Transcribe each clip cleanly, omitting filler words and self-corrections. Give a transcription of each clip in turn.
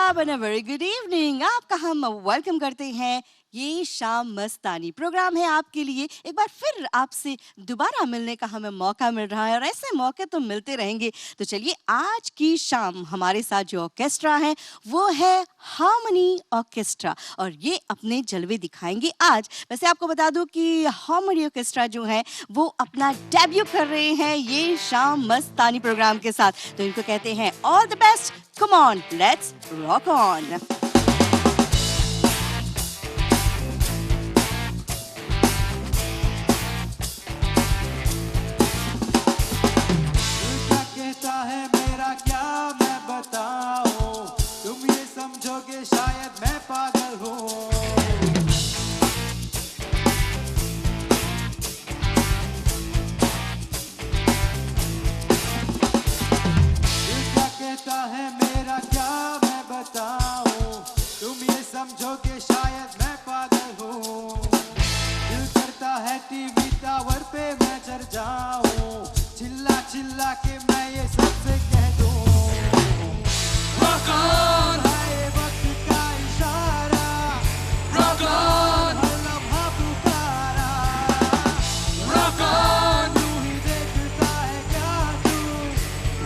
आदाब and a very good evening. आपका हम वेलकम करते हैं। ये शाम मस्तानी प्रोग्राम है आपके लिए। एक बार फिर आपसे दोबारा मिलने का हमें मौका मिल रहा है और ऐसे मौके तो मिलते रहेंगे। तो चलिए, आज की शाम हमारे साथ जो ऑर्केस्ट्रा है वो है हार्मनी ऑर्केस्ट्रा और ये अपने जलवे दिखाएंगे आज। वैसे आपको बता दूं कि हार्मनी ऑर्केस्ट्रा जो है वो अपना डेब्यू कर रहे हैं ये शाम मस्तानी प्रोग्राम के साथ। तो इनको कहते हैं all the best. Come on, let's rock on. है मेरा क्या मैं बताऊं, तुम ये समझोगे शायद मैं पागल हूँ। दिल क्या कहता है मेरा क्या मैं बताऊं, तुम ये समझोगे शायद मैं पागल हूँ। दिल करता है टीवी टावर पे मैं चढ़ जाऊं, चिल्ला चिल्ला के मैं ये सबसे कह दूं। Rock on, है वक्त का इशारा। Rock on, हर लम्हा पुकारा। Rock on, यूं ही देखता है क्या तू।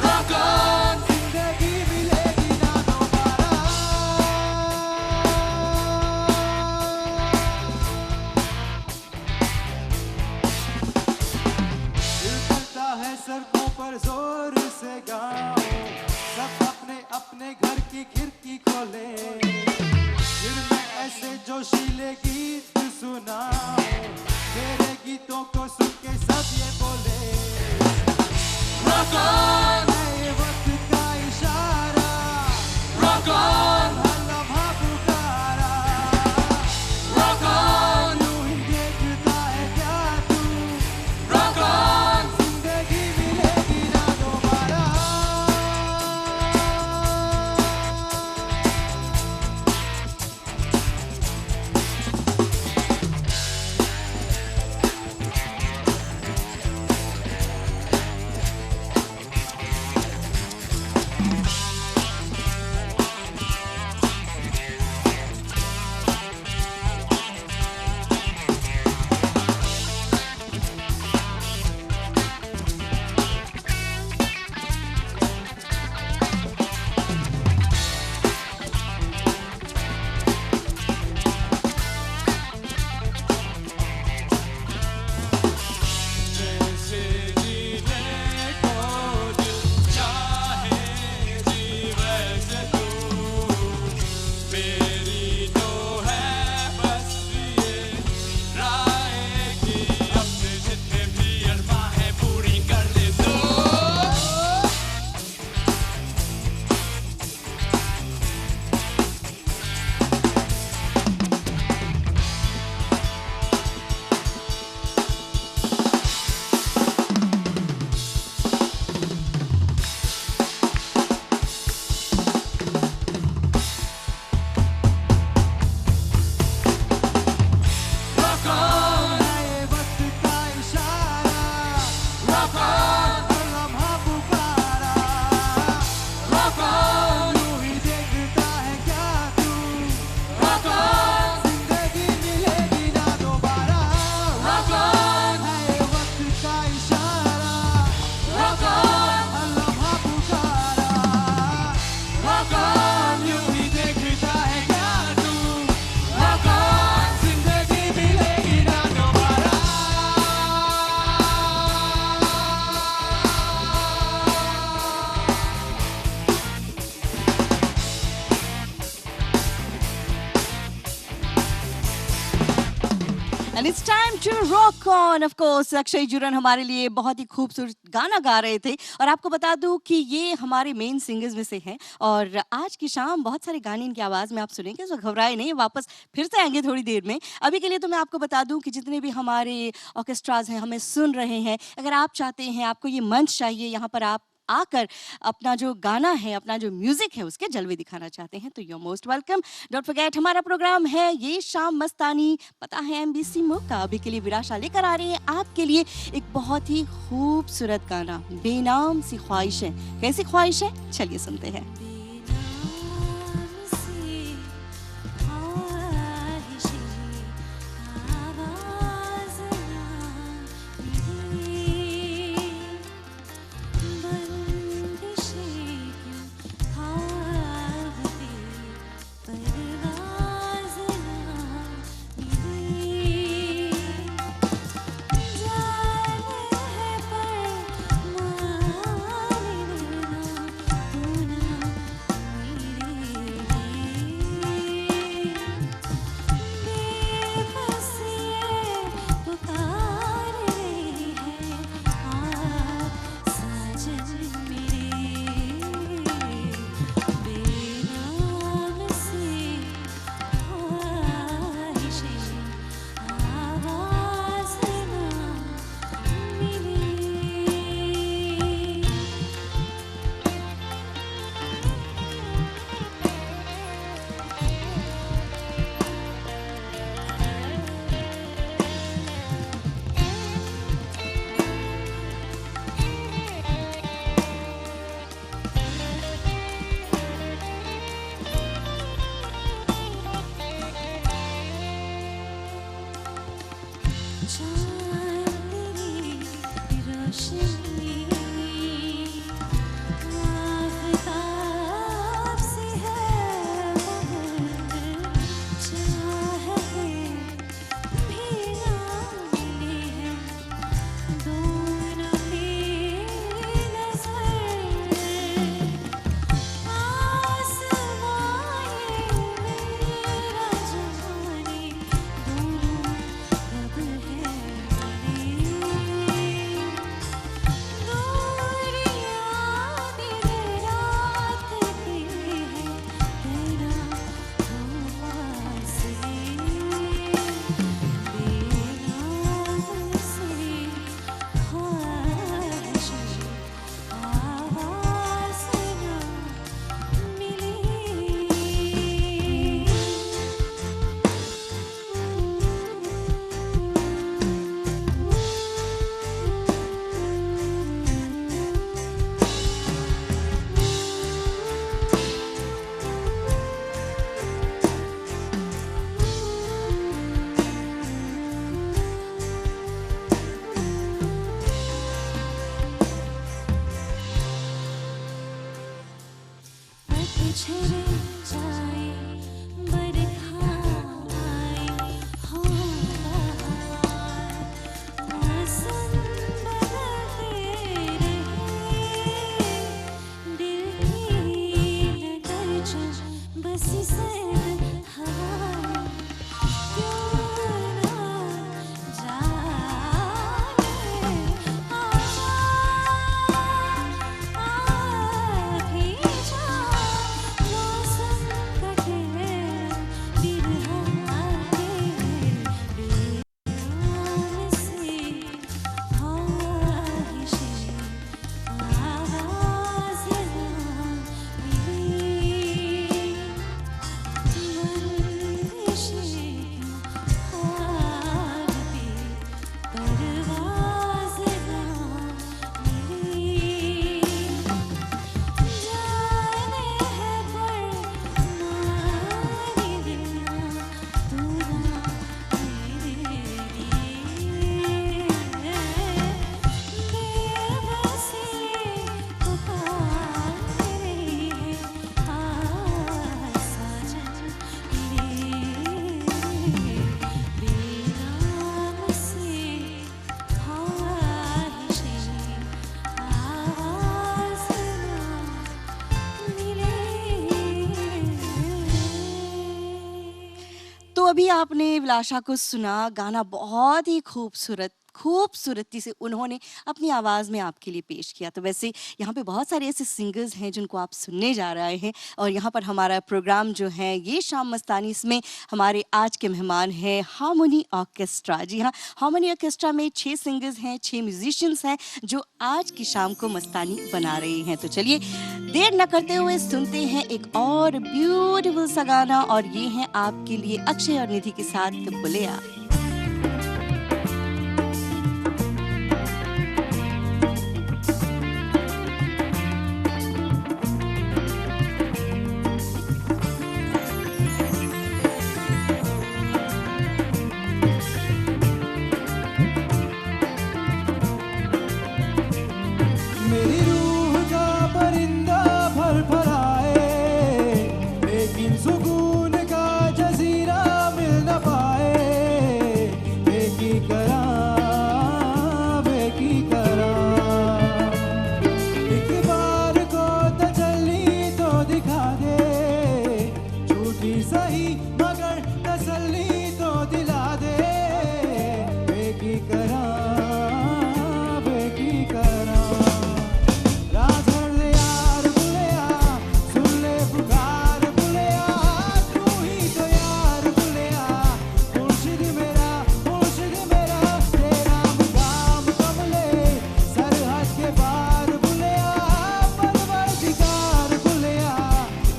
Rock on, जिंदगी मिलेगी ना दोबारा। दिल करता है सड़कों पर जोर से गाओ, सब अपने अपने घर की खिड़की खोले, फिर मैं ऐसे जोशीले गीत सुनाऊं, मेरे गीतों को सुन के सब ये बोले। Rock on, है ये वक्त का इशारा। Rock on, हर लम्हा पुकारा। Rock on, यूं ही देखता है क्या तू। Rock on, जिंदगी मिलेगी ना दोबारा। And it's time to rock on. Of course, Akshay Juran हमारे लिए बहुत ही खूबसूरत गाना गा रहे थे और आपको बता दूं कि ये हमारे मेन सिंगर्स में से हैं और आज की शाम बहुत सारे गाने इनकी आवाज़ में आप सुनेंगे, तो घबराए नहीं, वापस फिर से आएंगे थोड़ी देर में। अभी के लिए तो मैं आपको बता दूं कि जितने भी हमारे ऑर्केस्ट्राज हैं हमें सुन रहे हैं, अगर आप चाहते हैं, आपको ये मंच चाहिए, यहाँ पर आप आकर अपना जो गाना है, अपना जो म्यूजिक है उसके जलवे दिखाना चाहते हैं, तो you are most welcome. Don't forget, हमारा प्रोग्राम है ये शाम मस्तानी, पता है एमबीसी मौका। अभी के लिए विराशा लेकर आ रही है आपके लिए एक बहुत ही खूबसूरत गाना, बेनाम सी ख्वाहिश है। कैसी ख्वाहिश है, चलिए सुनते हैं। बेनाम बसी सर्द हवा क्यों ना जाने आजा आधी जा मौसम कटे बिरहा के बेगान से ख्वाहिशें आवाज़ ना मिली बंदिशें ख्वाब पे परवाज़ ना मिली जाने है पर मारी दिया तू ना मेरे लिए बेबसी पुकार रही है साजन मेरे बेनाम से ख्वाहिशें आवाज़ ना मिले। तो अभी आपने विलाशा को सुना, गाना बहुत ही खूबसूरती से उन्होंने अपनी आवाज़ में आपके लिए पेश किया। तो वैसे यहाँ पे बहुत सारे ऐसे सिंगर्स हैं जिनको आप सुनने जा रहे हैं और यहाँ पर हमारा प्रोग्राम जो है ये शाम मस्तानी, इसमें हमारे आज के मेहमान हैं हार्मोनी ऑर्केस्ट्रा। जी हाँ, हार्मोनी ऑर्केस्ट्रा में 6 सिंगर्स हैं, 6 म्यूजिशियंस हैं जो आज की शाम को मस्तानी बना रहे हैं। तो चलिए देर न करते हुए सुनते हैं एक और ब्यूटीफुल सा गाना, और ये है आपके लिए अक्षय और निधि के साथ बुलेया। मेरी रूह का परिंदा फरफराए, लेकिन सुकून का जजीरा मिल न पाए। बेकी करा एक बार को तजल्ली तो दिखा दे, झूठी सही मगर तसल्ली तो दिला दे। बेकी करा राधर यार बुलेया, सुन ले पुकार बुलेया, तू ही तो यार बुलेया। मुर्शिद मेरा तेरा मुकाम कमले, सरहद के पार बुलेया, परवरदिगार बुलेया।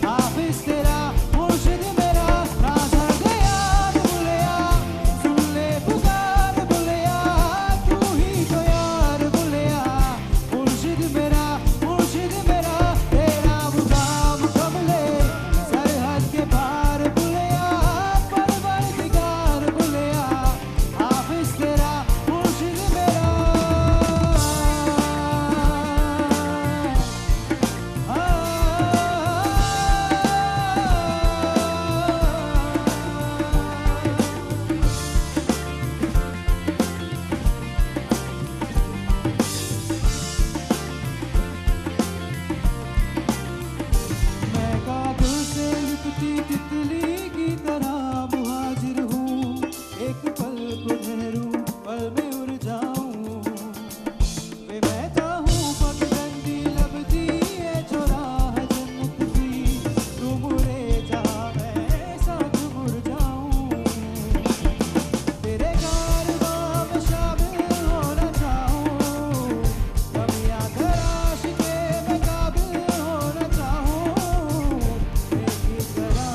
हाफिज तेरा मुर्शिद मेरा, राधर यार बुलेया, सुन ले पुकार बुलेया, तू ही तो यार बुलेया। मुर्शिद मेरा तेरा मुकाम कमले, सरहद के पार बुलेया, परवरदिगार बुलेया। हाफिज तेरा मुर्शिद मेरा। मैं कागज से लिपटी तितली की तरह मुहाजिर हूँ, एक पल को ठहरूं, पल में उड़ जाऊं। वे मैं चाहूं पगडंडी लबदी ये चौराह जन्नत की, तू मुड़े जा मैं साथ मुड़ जाऊं। तेरे कारवां में शामिल होना चाहूं, कमियां तराश के मैं काबिल होना चाहूं। बेकी करा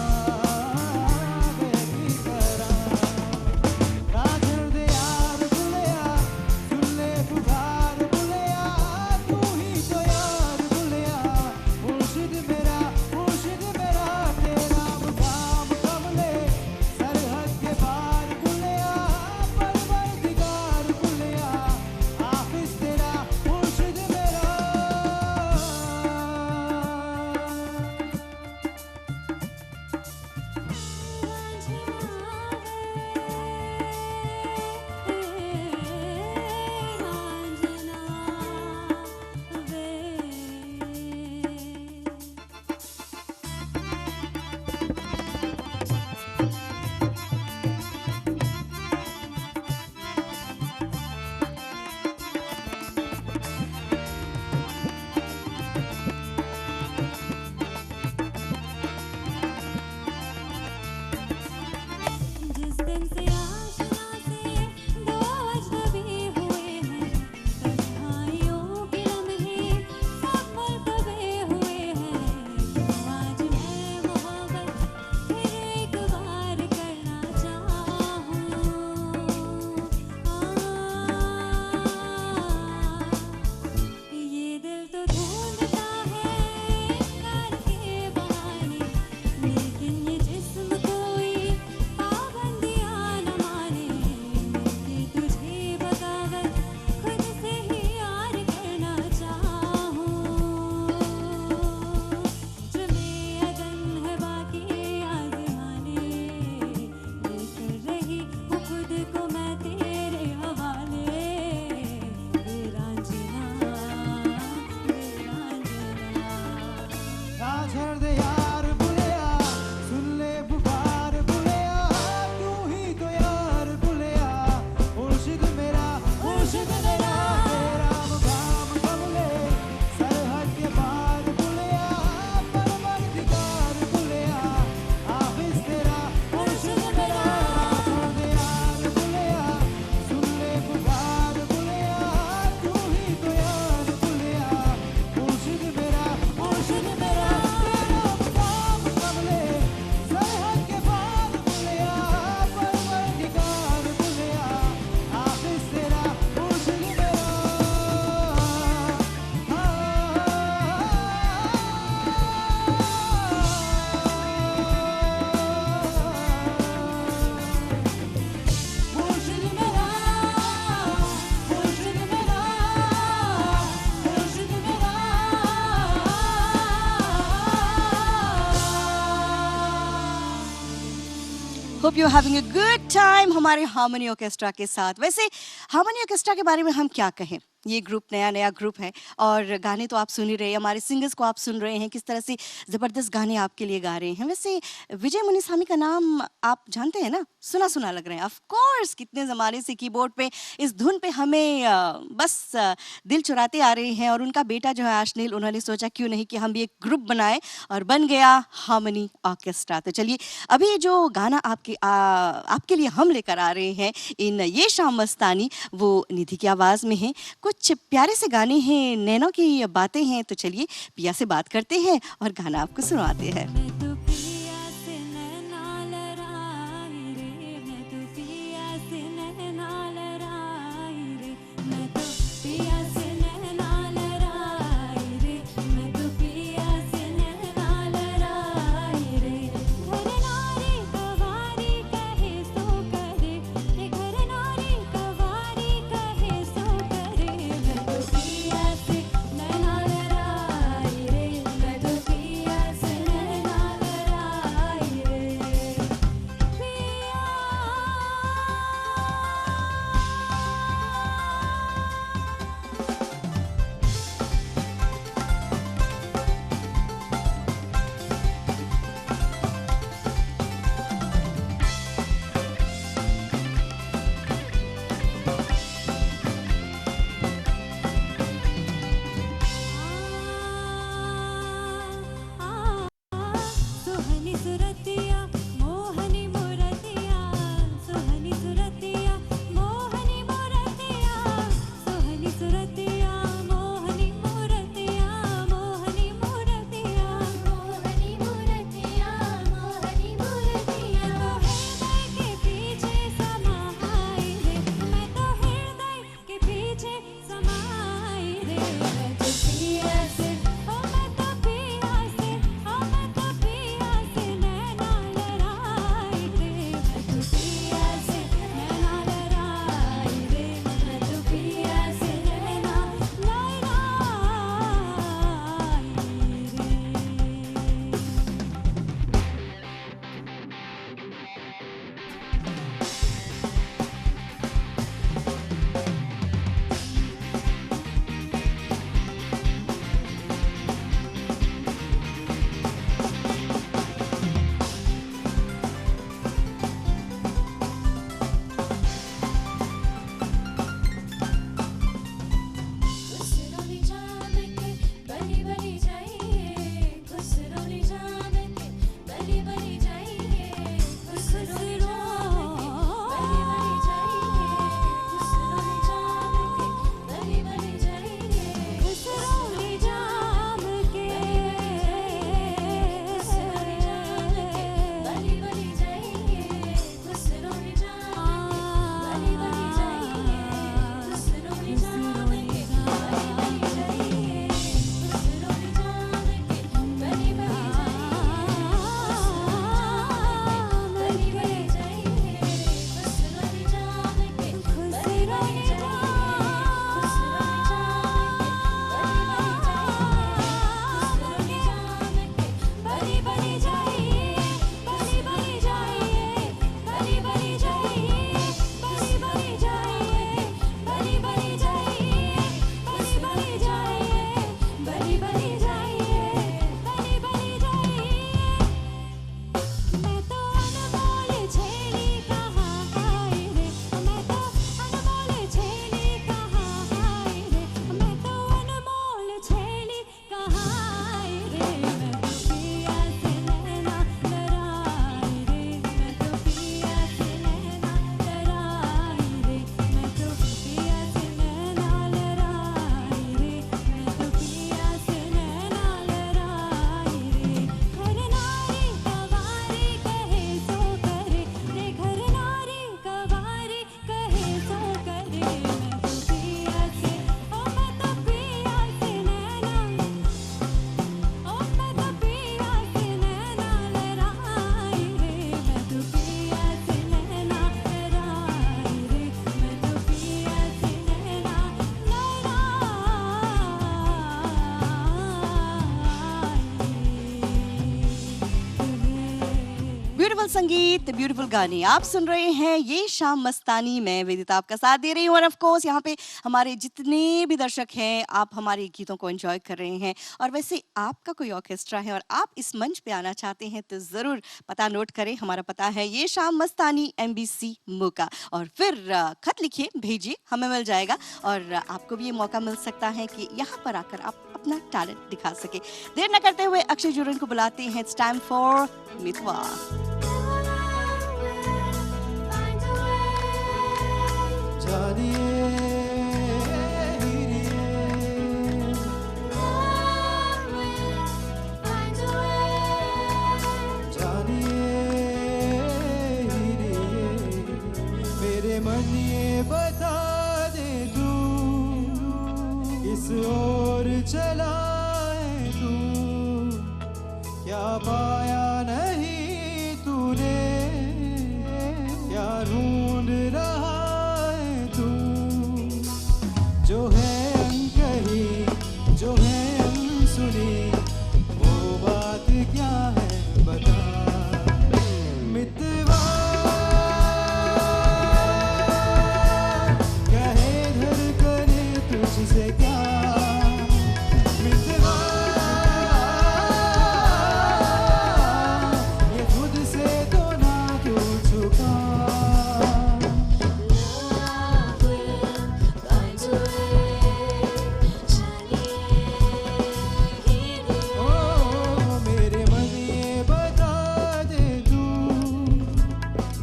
hope you having a good time हमारे हार्मनी ऑर्केस्ट्रा के साथ। वैसे हार्मनी ऑर्केस्ट्रा के बारे में हम क्या कहें, ये ग्रुप नया ग्रुप है और गाने तो आप सुन ही रहे हैं, हमारे सिंगर्स को आप सुन रहे हैं किस तरह से ज़बरदस्त गाने आपके लिए गा रहे हैं। वैसे विजय मुनिस्वामी का नाम आप जानते हैं ना, सुना सुना लग रहे हैं। ऑफ कोर्स, कितने ज़माने से कीबोर्ड पे इस धुन पे हमें दिल चुराते आ रहे हैं। और उनका बेटा जो है आशनील, उन्होंने सोचा क्यों नहीं कि हम भी एक ग्रुप बनाएं और बन गया हार्मनी ऑर्केस्ट्रा। तो चलिए अभी जो गाना आपके लिए हम लेकर आ रहे हैं इन ये शाम मस्तानी, वो निधि की आवाज़ में है। कुछ प्यारे से गाने हैं, नैनों की बातें हैं। तो चलिए पिया से बात करते हैं और गाना आपको सुनाते हैं। मैं तो पिया से नैना लड़ाई रे, मैं तो पिया से नैना लड़ाई रे, मैं तो पिया से नैना लड़ाई रे, मैं तो पिया से नैना लड़ाई रे। घर नारी कवारी कहे सो करे, ये घर नारी कवारी कहे सो करे। मैं तो पिया से नैना लड़ाई रे, मैं तो पिया से नैना लड़ाई रे। सुहनी सुरतिया मोहनी मुरतिया, सुहनी सुरतिया मोहनी मुरतिया, सुहनी सुरतिया मोहनी मुरतिया, मोहनी मुरतिया, मोहनी मुरतिया, मोहनी मुरतिया। मैं तो हृदय के पीछे समाई रे, मैं तो हृदय के पीछे समाई रे। मैं तो पिया से, ओ मैं तो पिया से, ओ मैं तो पिया से नैना ब्यूटीफुल संगीत, ब्यूटीफुल गाने आप सुन रहे हैं ये शाम मस्तानी में। वेदिता आपका साथ दे रही हूँ और ऑफ कोर्स यहाँ पे हमारे जितने भी दर्शक हैं, आप हमारे गीतों को एंजॉय कर रहे हैं। और वैसे आपका कोई ऑर्केस्ट्रा है और आप इस मंच पे आना चाहते हैं तो ज़रूर पता नोट करें। हमारा पता है ये शाम मस्तानी, MBC मोका। और फिर खत लिखिए, भेजिए, हमें मिल जाएगा और आपको भी ये मौका मिल सकता है कि यहाँ पर आकर आप अपना टैलेंट दिखा सके। देर न करते हुए अक्षय जुरन को बुलाते हैं। इट्स टाइम फॉर मितवा। जानिए मेरे मन ये बता दे तू किस ओर चला है तू, क्या पाया नहीं तूने, क्या ढूंढ रहा है तू, जो है अनकही, जो है अनसुनी, वो बात क्या है बता मितवा। तुझसे क्या मितवा, ये खुद से तो ना तू चुका। ओ मेरे मन ये बता दे तू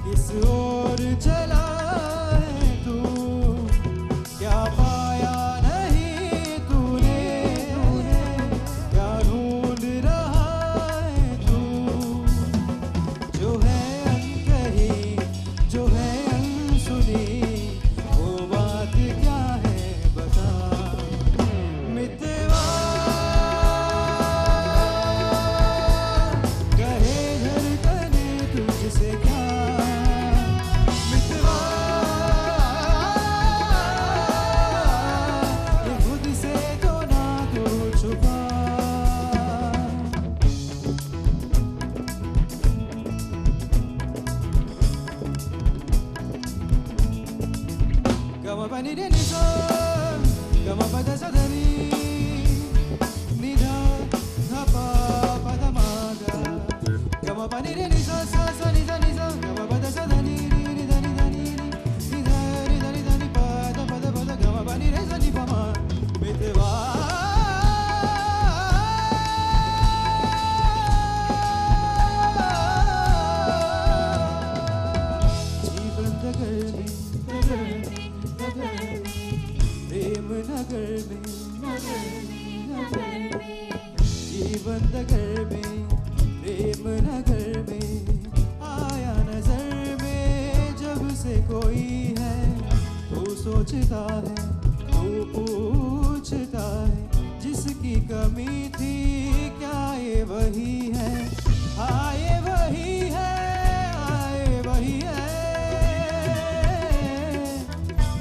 किस ओर चला है तू, क्या पाया नहीं तूने, क्या ढूंढ रहा है तू, जो है अनकही, जो है अनसुनी, वो बात क्या है बता मितवा। कहे धड़कने तुझसे क्या मितवा, ये खुद से तो ना तू छुपा। गम पनि रे नि सा, गम पद सा ध नि, नि ध ध प प ध म ग, गम पनि रे नि सा सा सा नि ध नि सा, गम पद सा ध नि रि रि ध नि ध नि रि, नि ध रि ध नि ध नि प ध प ध प ध, गम पनि रे सा नि प म मितवा। जीवन नगर में, प्रेम नगर में, जीवन नगर में, प्रेम नगर में, आया नजर में जब से कोई है, तू सोचता है, तू पूछता है, जिसकी कमी थी क्या ये वही है, हाँ ये वही है, आए वही है।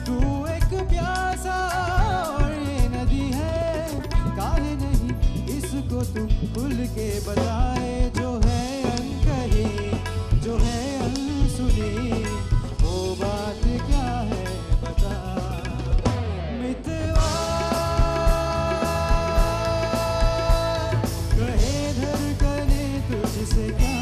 तू एक प्यासा और ये नदी है, काहे नहीं इसको तू खुल के बताए, जो है अनकही, जो है अनसुनी, वो बात क्या है बता मितवा। कहे धड़कने तुझसे क्या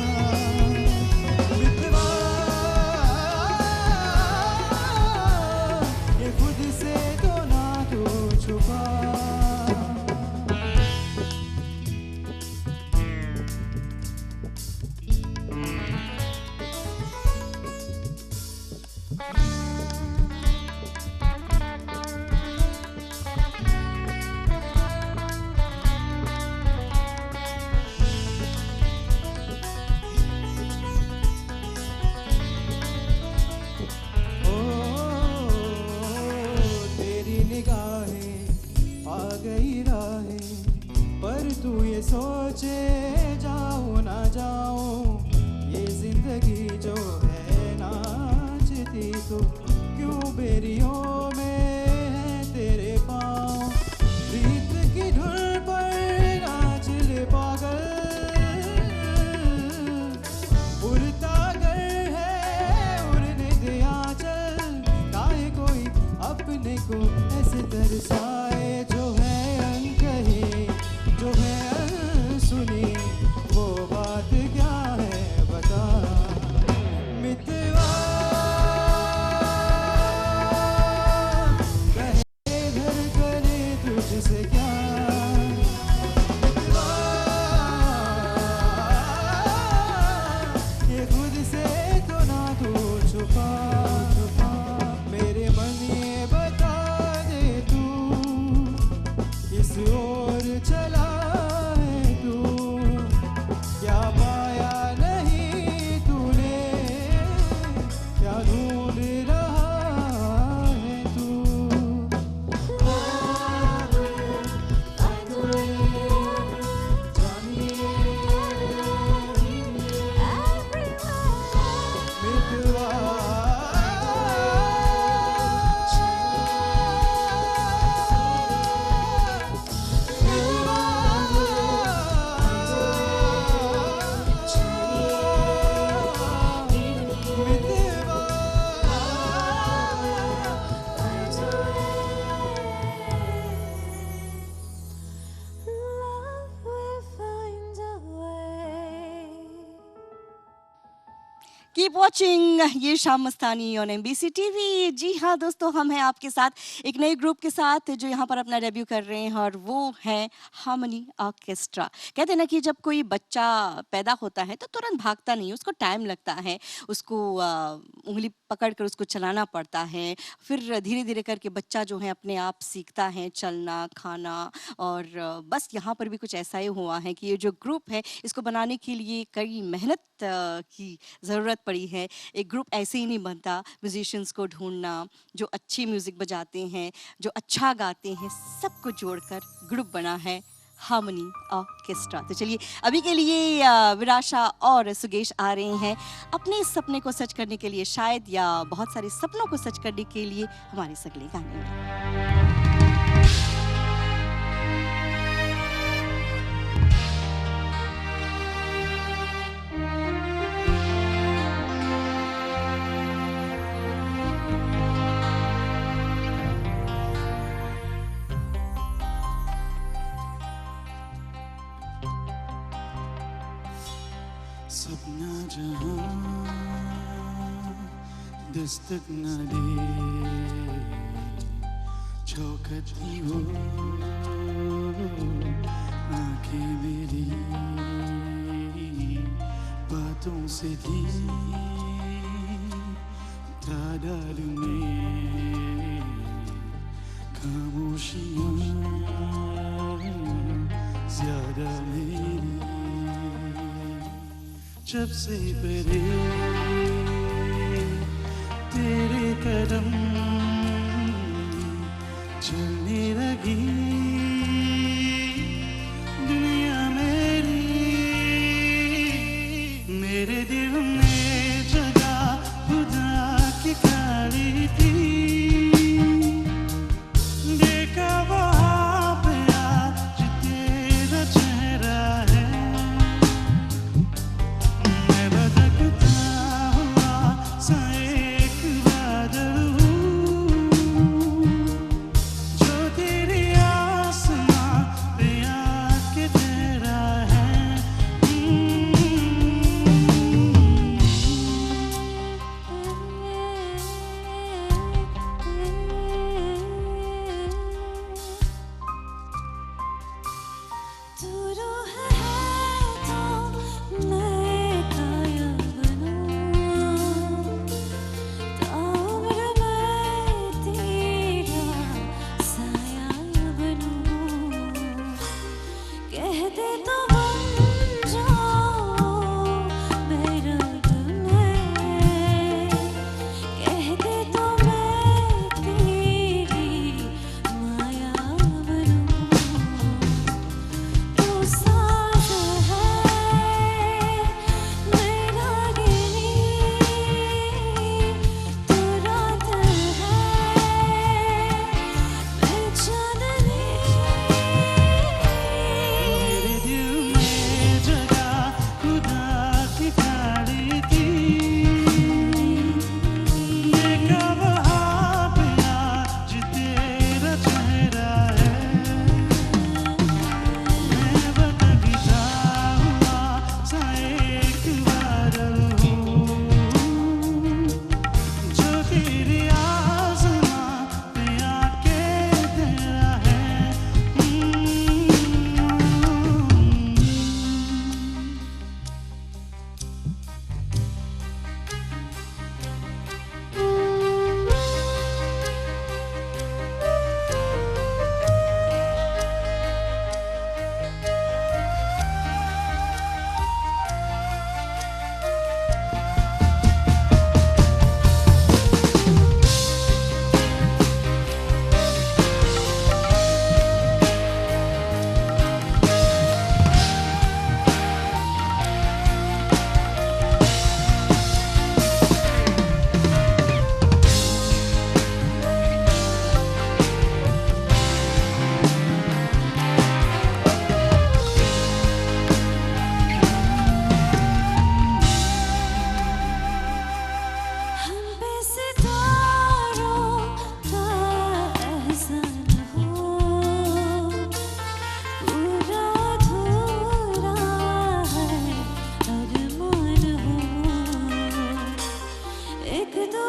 कीप वॉचिंग ये शाम मस्तानी ऑन एमबीसी टीवी। जी हाँ दोस्तों, हम हैं आपके साथ एक नए ग्रुप के साथ जो यहाँ पर अपना डेब्यू कर रहे हैं और वो है हार्मनी ऑर्केस्ट्रा। कहते हैं ना कि जब कोई बच्चा पैदा होता है तो तुरंत भागता नहीं, उसको टाइम लगता है, उसको उंगली पकड़ कर उसको चलाना पड़ता है, फिर धीरे धीरे करके बच्चा जो है अपने आप सीखता है चलना खाना। और बस यहाँ पर भी कुछ ऐसा ही हुआ है कि ये जो ग्रुप है इसको बनाने के लिए कई मेहनत की ज़रूरत पड़ी है। एक ग्रुप ऐसे ही नहीं बनता, म्यूजिशियंस को ढूंढना जो अच्छी म्यूज़िक बजाते हैं, जो अच्छा गाते हैं, सबको जोड़कर ग्रुप बना है हार्मनी ऑर्केस्ट्रा। तो चलिए अभी के लिए विराशा और सुगेश आ रहे हैं अपने सपने को सच करने के लिए, शायद या बहुत सारे सपनों को सच करने के लिए हमारे इस अगले गाने में। सपना जहां दस्तक न दे, चौखटी हो आंखें मेरी, बातों से थी तादाद में खामोशियां ज्यादा मेरी। जब से परे तेरे कदम चलने लगी, दुनिया मेरी मेरे दिल में जगह खुदा की खाली थी। देखा वहाँ पे आज तेरा चेहरा है, मैं भटकता हुआ सा एक बादल हूँ, जो तेरी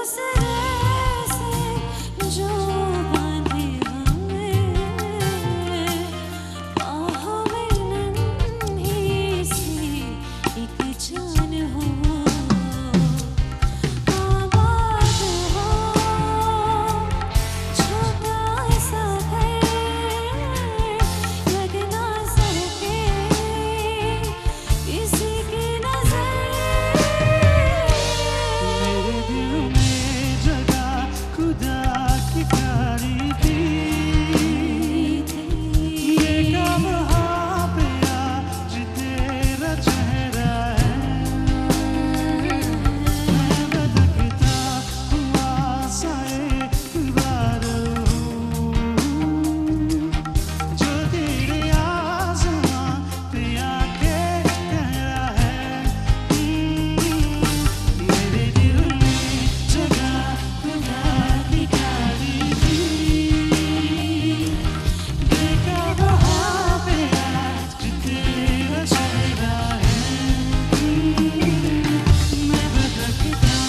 दूसरे से जो बांधे हमें बाहों में नन्ही सी एक जान हो आबाद हो छोटा सा घर लगना सर पे किसी की नजर मेरे दिल में जगह खुदा की प्यारी थी ये कब हाँ पे आज तेरा चेहरा है मैं भटकता हुआ सा एक बादल हूँ जो तेरे आसमां पे आके ठहरा है मेरे दिल में जगह खुदा की प्यारी थी देखा वहाँ पे आज तेरा चेहरा है मैं भटकता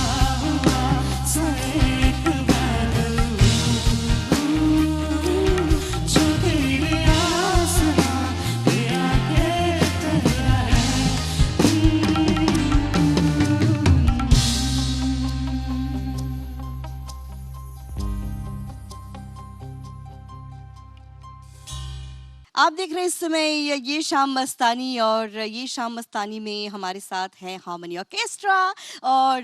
हुआ सा एक बादल हूँ जो तेरे आसमां पे आके ठहरा है आप देख रहे हैं इस समय ये शाम मस्तानी और ये शाम मस्तानी में हमारे साथ है हार्मनी ऑर्केस्ट्रा। और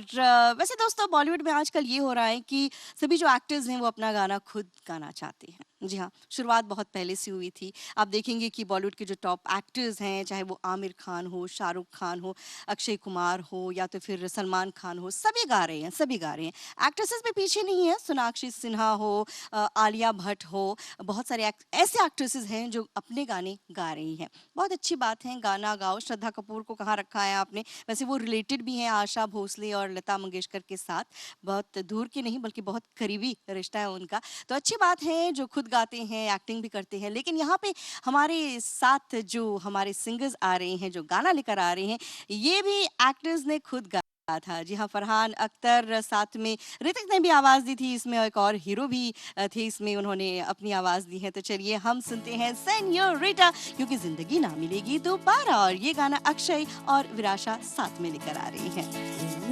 वैसे दोस्तों बॉलीवुड में आजकल ये हो रहा है कि सभी जो एक्टर्स हैं वो अपना गाना खुद गाना चाहते हैं। जी हाँ, शुरुआत बहुत पहले से हुई थी। आप देखेंगे कि बॉलीवुड के जो टॉप एक्टर्स हैं, चाहे वो आमिर खान हो, शाहरुख खान हो, अक्षय कुमार हो या तो फिर सलमान खान हो, सभी गा रहे हैं, सभी गा रहे हैं। एक्ट्रेसेस में पीछे नहीं है, सोनाक्षी सिन्हा हो, आलिया भट्ट हो, बहुत सारे ऐसे एक्ट्रेसेस हैं जो अपने गाने गा रही हैं। बहुत अच्छी बात है, गाना गाओ। श्रद्धा कपूर को कहाँ रखा है आपने? वैसे वो रिलेटेड भी हैं आशा भोसले और लता मंगेशकर के साथ, बहुत दूर के नहीं बल्कि बहुत करीबी रिश्ता है उनका। तो अच्छी बात है जो खुद गाते हैं, एक्टिंग भी करते हैं। लेकिन यहाँ पे हमारे साथ जो हमारे सिंगर्स आ रहे हैं, जो गाना लेकर आ रहे हैं, ये भी एक्टर्स ने खुद गाया था। जी हाँ, फरहान अख्तर, साथ में ऋतिक ने भी आवाज दी थी इसमें, एक और हीरो भी थे इसमें, उन्होंने अपनी आवाज दी है। तो चलिए हम सुनते हैं सेन्योरिटा, क्योंकि जिंदगी ना मिलेगी दोबारा। और ये गाना अक्षय और विराशा साथ में लेकर आ रही हैं।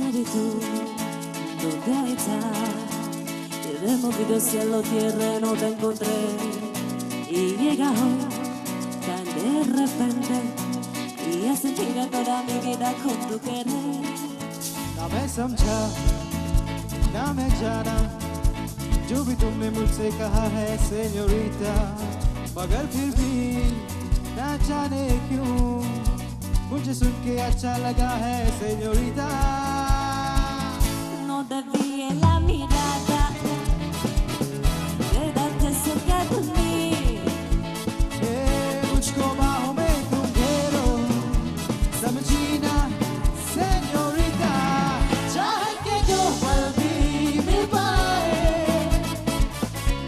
Eres tú, ¿dónde estás? He removido cielo, tierra, no te encontré. Y llega hoy, tan de repente, y has sentido toda mi vida con tu querer. ना मैं समझा ना मैं जाना जो भी तुमने मुझसे कहा है सेन्योरिटा, मगर फिर भी ना जाने क्यों मुझे सुन के अच्छा लगा है senorita. No desvíes la mirada, quédate cerca de mí. मुझको बाहों में तुम घेरो, समझी ना सेन्योरिटा, चाहत के जो पल भी मिल पाए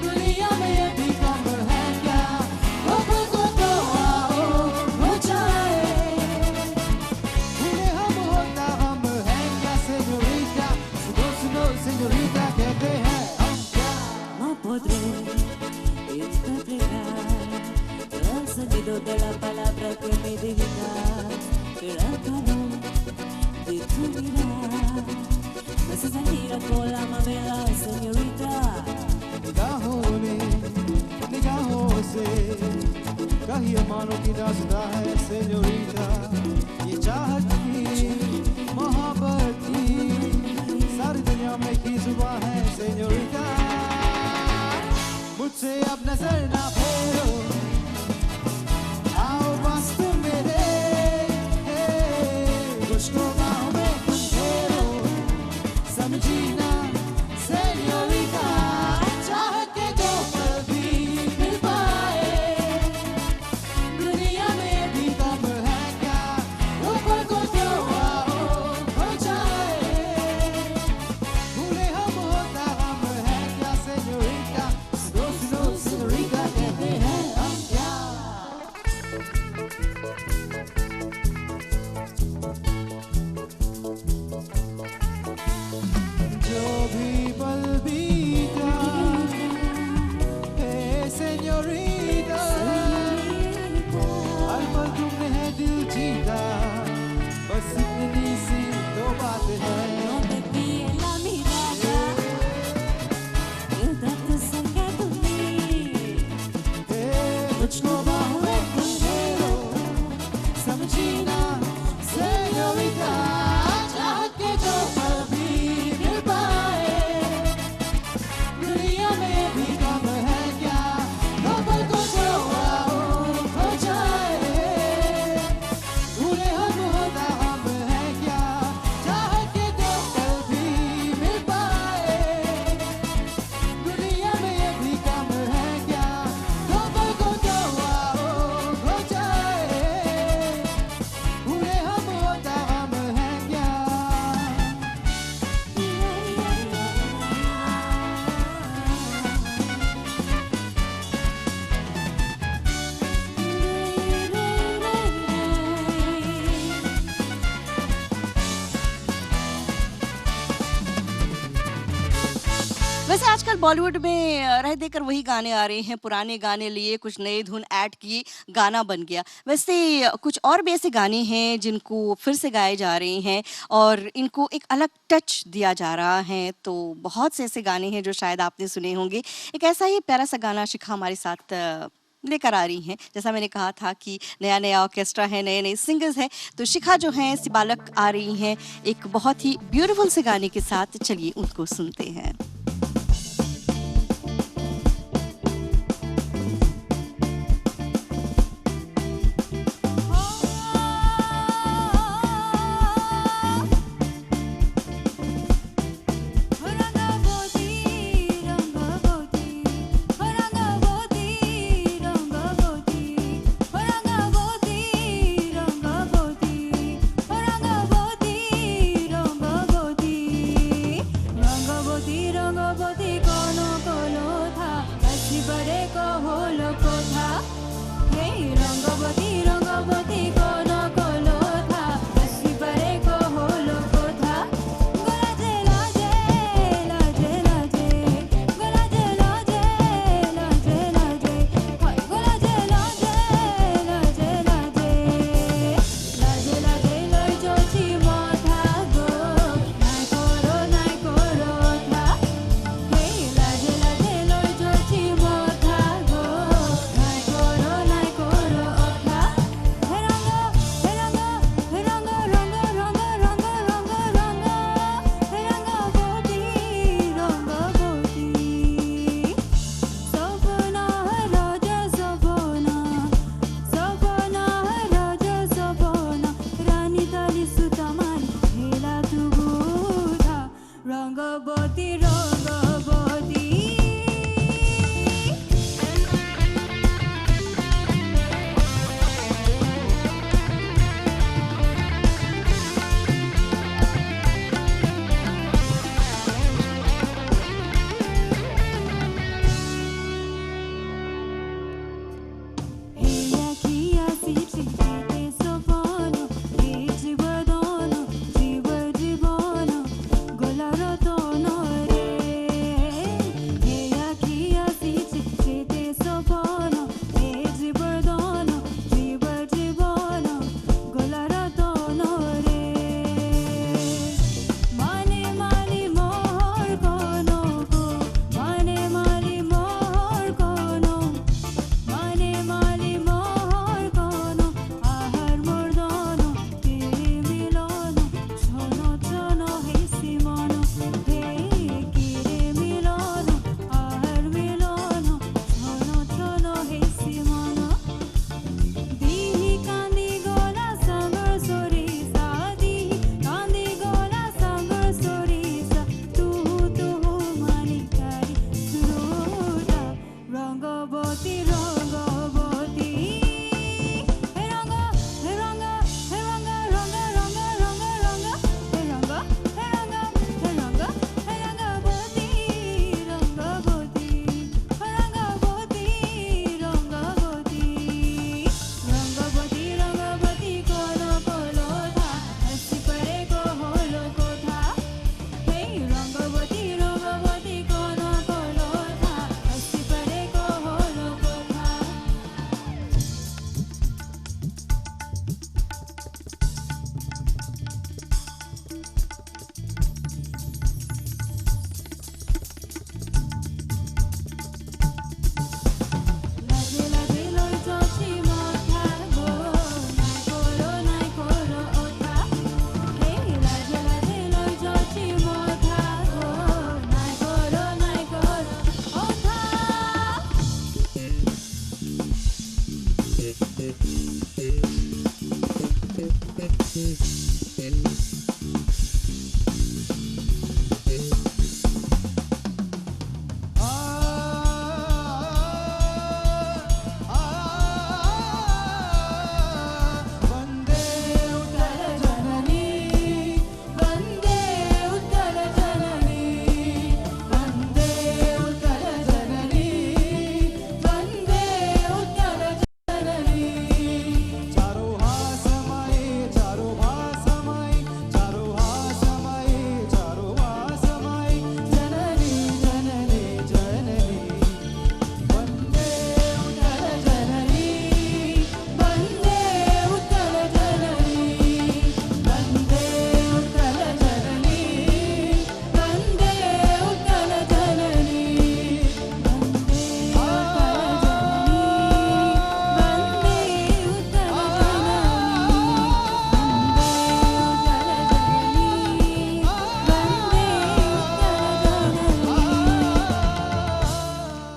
दुनिया में ये भी कम है क्या, वो पल को तो आओ हो जाए, उन्हें हम होता हम है क्या सेन्योरिटा, सुनो सुनो सेन्योरिटा कहते हैं हम क्या। No podré interpretar el sentido de la palabra que me diga, pero el calor de tu mirar me hace sentir con la mamela, señorita. निगाहों से कहीं अरमानों की दास्तां है सेन्योरिटा, ये चाहत की मोहब्बत की सारी दुनिया में की जुबां है सेन्योरिटा, मुझसे अब नजर ना फेरो, आओ बस तुम मेरे, मुझको बाहों में तुम घेरो, समझी ना सेन्योरिटा, चाहत के जो पल भी मिल पाए दुनिया में भी कम है क्या, वो पल को मुझको बाहों में तुझे लो, समझी ना सेनोरिटा, चाहत के जो कभी मिल पाए, दुनिया में भी कम है क्या, खबर को जो आओ हो जाए, भूले हम होता हम है क्या, चाहत के जो कभी मिल पाए, दुनिया में ये भी कम है क्या, खबर को जो आओ हो जाए, भूले हम होता हम है क्या। वैसे आजकल बॉलीवुड में रह देकर वही गाने आ रहे हैं, पुराने गाने लिए कुछ नए धुन ऐड किए, गाना बन गया। वैसे कुछ और भी ऐसे गाने हैं जिनको फिर से गाए जा रहे हैं और इनको एक अलग टच दिया जा रहा है। तो बहुत से ऐसे गाने हैं जो शायद आपने सुने होंगे। एक ऐसा ही प्यारा सा गाना शिखा हमारे साथ लेकर आ रही हैं। जैसा मैंने कहा था कि नया नया ऑर्केस्ट्रा है, नए नए सिंगर्स हैं, तो शिखा जो हैं सिबालक आ रही हैं एक बहुत ही ब्यूटीफुल से गाने के साथ। चलिए उनको सुनते हैं। Rangabati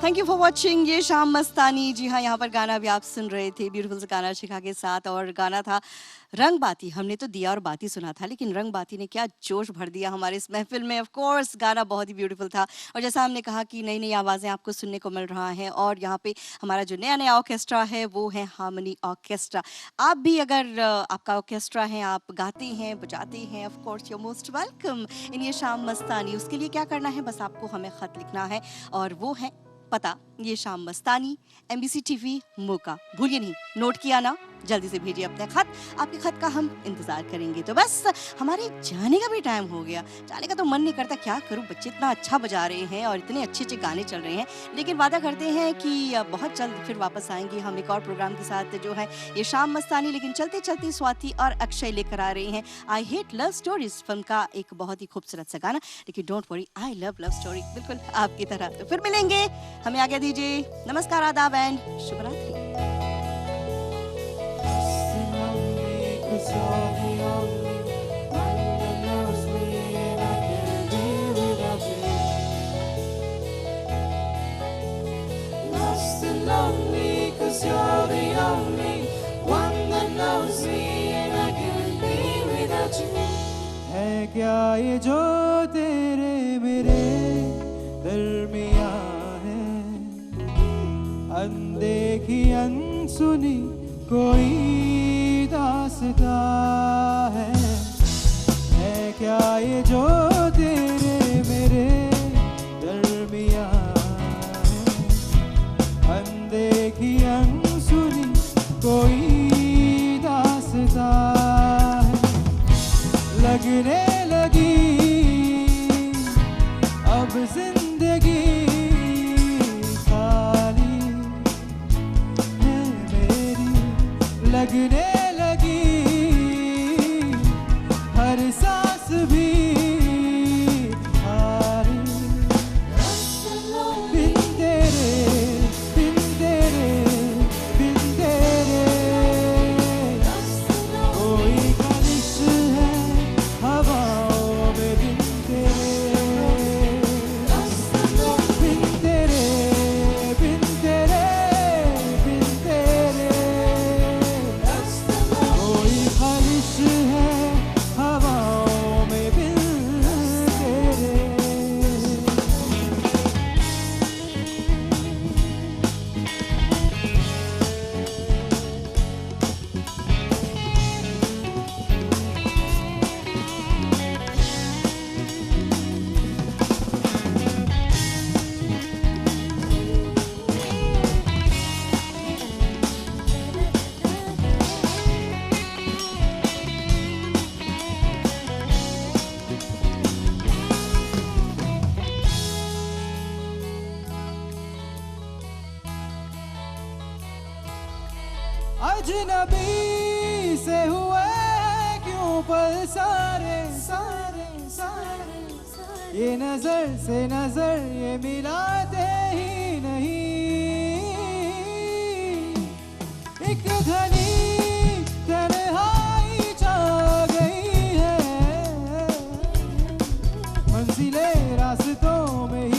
thank you for watching ये शाम मस्तानी। जी हाँ, यहाँ पर गाना भी आप सुन रहे थे, ब्यूटीफुल से गाना शिखा के साथ, और गाना था रंग बाती। हमने तो दिया और बाती सुना था, लेकिन रंग बाती ने क्या जोश भर दिया हमारे इस महफिल में। ऑफ कोर्स गाना बहुत ही ब्यूटीफुल था, और जैसा हमने कहा कि नई नई आवाज़ें आपको सुनने को मिल रहा है, और यहाँ पे हमारा जो नया नया ऑर्केस्ट्रा है वो है हार्मनी ऑर्केस्ट्रा। आप भी अगर आपका ऑर्केस्ट्रा है, आप गाते हैं, बजाते हैं, of course you most welcome in ये शाम मस्तानी। उसके लिए क्या करना है, बस आपको हमें खत लिखना है, और वो है पता ये शाम मस्तानी, MBC TV मोका। भूलिए नहीं, नोट किया ना, जल्दी से भेजिए अपने खत। आपके खत का हम इंतजार करेंगे। तो बस हमारे जाने का भी टाइम हो गया। जाने का तो मन नहीं करता, क्या करूं, बच्चे इतना अच्छा बजा रहे हैं और इतने अच्छे अच्छे गाने चल रहे हैं, लेकिन वादा करते हैं कि बहुत जल्द फिर वापस आएंगे हम एक और प्रोग्राम के साथ, जो है ये शाम मस्तानी। लेकिन चलते चलते स्वाति और अक्षय लेकर आ रहे हैं I hate love stories film का एक बहुत ही खूबसूरत सा गाना। लेकिन don't worry, I love love story बिल्कुल आपकी तरह। तो फिर मिलेंगे, हमें आज्ञा दीजिए। नमस्कार, आदाब एंड शुभ रात्रि। Cause you're the only one that knows me, and I can't be without you. Lost and lonely, cause you're the only one that knows me, and I can't be without you. है क्या ये जो तेरे मेरे दरमियां है, अनदेखी अनसुनी कोई दास्ता है क्या ये जो तेरे मेरे दरमियां है, अनदेखी अनसुनी कोई दास्ता है। लगने लगी अब जिंदगी खाली है मेरी, लगने अजनबी से हुए हैं क्यों पल सारे सारे सारे, ये नजर से नजर ये मिलाते ही नहीं। एक घनी तन्हाई छा गई है, मंजिलें रास्तों में ही